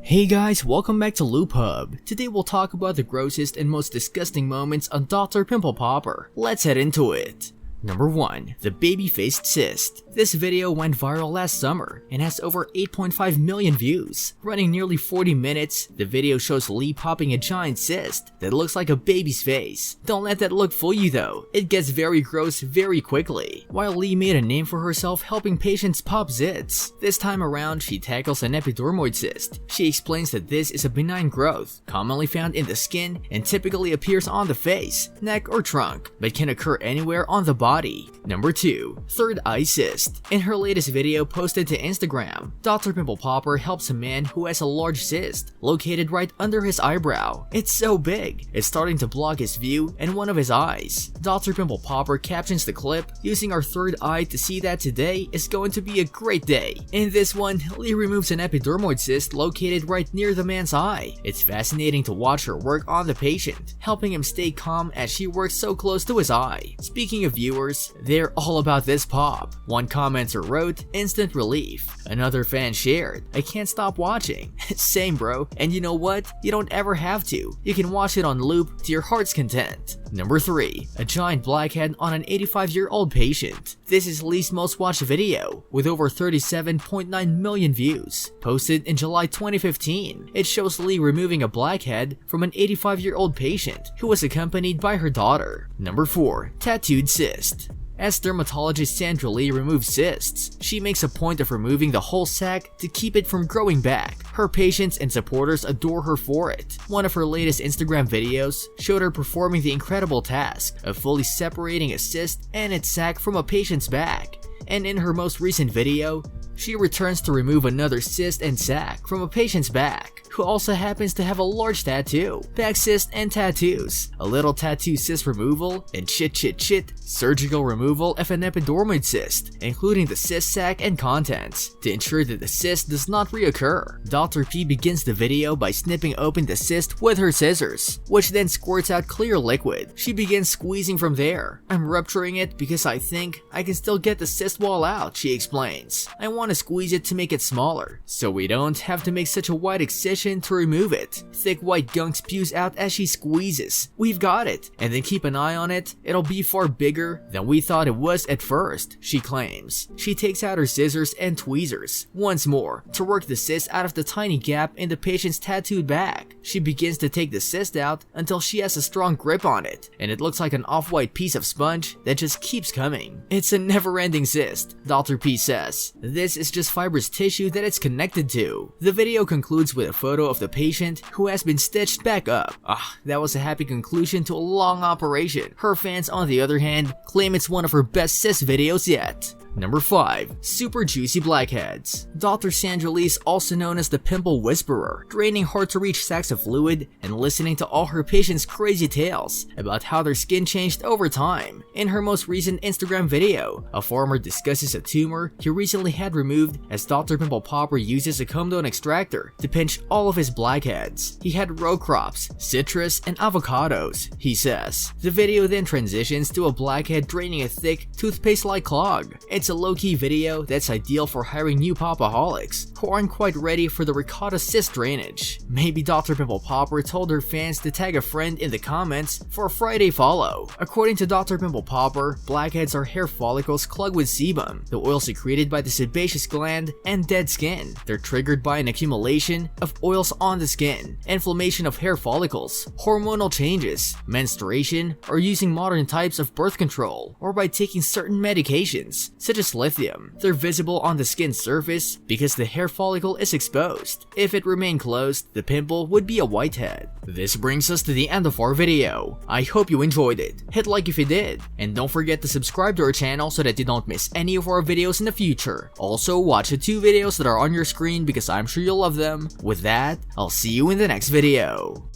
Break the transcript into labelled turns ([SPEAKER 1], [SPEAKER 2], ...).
[SPEAKER 1] Hey guys, welcome back to Loop Hub. Today we'll talk about the grossest and most disgusting moments on Dr. Pimple Popper. Let's head into it. Number 1. The baby-faced cyst. This video went viral last summer and has over 8.5 million views. Running nearly 40 minutes, the video shows Lee popping a giant cyst that looks like a baby's face. Don't let that look fool you though, it gets very gross very quickly. While Lee made a name for herself helping patients pop zits, this time around she tackles an epidermoid cyst. She explains that this is a benign growth, commonly found in the skin and typically appears on the face, neck or trunk, but can occur anywhere on the body. Number 2. Third eye cyst. In her latest video posted to Instagram, Dr. Pimple Popper helps a man who has a large cyst located right under his eyebrow. It's so big, it's starting to block his view and one of his eyes. Dr. Pimple Popper captions the clip, using our third eye to see that today is going to be a great day. In this one, Lee removes an epidermoid cyst located right near the man's eye. It's fascinating to watch her work on the patient, helping him stay calm as she works so close to his eye. Speaking of viewers, they're all about this pop. One commenter wrote, "Instant relief." Another fan shared, "I can't stop watching." Same bro, and you know what? You don't ever have to. You can watch it on loop to your heart's content. Number 3. A giant blackhead on an 85-year-old patient. This is Lee's most watched video, with over 37.9 million views. Posted in July 2015, it shows Lee removing a blackhead from an 85-year-old patient who was accompanied by her daughter. Number 4. Tattooed cyst. As dermatologist Sandra Lee removes cysts, she makes a point of removing the whole sac to keep it from growing back. Her patients and supporters adore her for it. One of her latest Instagram videos showed her performing the incredible task of fully separating a cyst and its sac from a patient's back. And in her most recent video, she returns to remove another cyst and sac from a patient's back, who also happens to have a large tattoo. Back cyst and tattoos, a little tattoo cyst removal, and surgical removal of an epidermoid cyst, including the cyst sac and contents, to ensure that the cyst does not reoccur. Dr. P begins the video by snipping open the cyst with her scissors, which then squirts out clear liquid. She begins squeezing from there. "I'm rupturing it because I think I can still get the cyst wall out," she explains. "I want to squeeze it to make it smaller, so we don't have to make such a wide excision to remove it." Thick white gunk spews out as she squeezes. "We've got it, and then keep an eye on it. It'll be far bigger than we thought it was at first," she claims. She takes out her scissors and tweezers once more to work the cyst out of the tiny gap in the patient's tattooed back. She begins to take the cyst out until she has a strong grip on it, and it looks like an off-white piece of sponge that just keeps coming. "It's a never-ending cyst," Dr. P says. "This is just fibrous tissue that it's connected to." The video concludes with a photo of the patient who has been stitched back up. That was a happy conclusion to a long operation. Her fans, on the other hand, claim it's one of her best cyst videos yet. Number 5. Super juicy blackheads. Dr. Sandra Lee is also known as the Pimple Whisperer, draining hard-to-reach sacks of fluid and listening to all her patients' crazy tales about how their skin changed over time. In her most recent Instagram video, a farmer discusses a tumor he recently had removed as Dr. Pimple Popper uses a comedone extractor to pinch all of his blackheads. He had row crops, citrus, and avocados, he says. The video then transitions to a blackhead draining a thick, toothpaste-like clog. It's a low-key video that's ideal for hiring new popaholics who aren't quite ready for the ricotta cyst drainage. Maybe Dr. Pimple Popper told her fans to tag a friend in the comments for a Friday follow. According to Dr. Pimple Popper, blackheads are hair follicles clogged with sebum, the oil secreted by the sebaceous gland, and dead skin. They're triggered by an accumulation of oils on the skin, inflammation of hair follicles, hormonal changes, menstruation, or using modern types of birth control, or by taking certain medications, such as lithium. They're visible on the skin surface because the hair follicle is exposed. If it remained closed, the pimple would be a whitehead. This brings us to the end of our video. I hope you enjoyed it. Hit like if you did, and don't forget to subscribe to our channel so that you don't miss any of our videos in the future. Also, watch the 2 videos that are on your screen because I'm sure you'll love them. With that, I'll see you in the next video.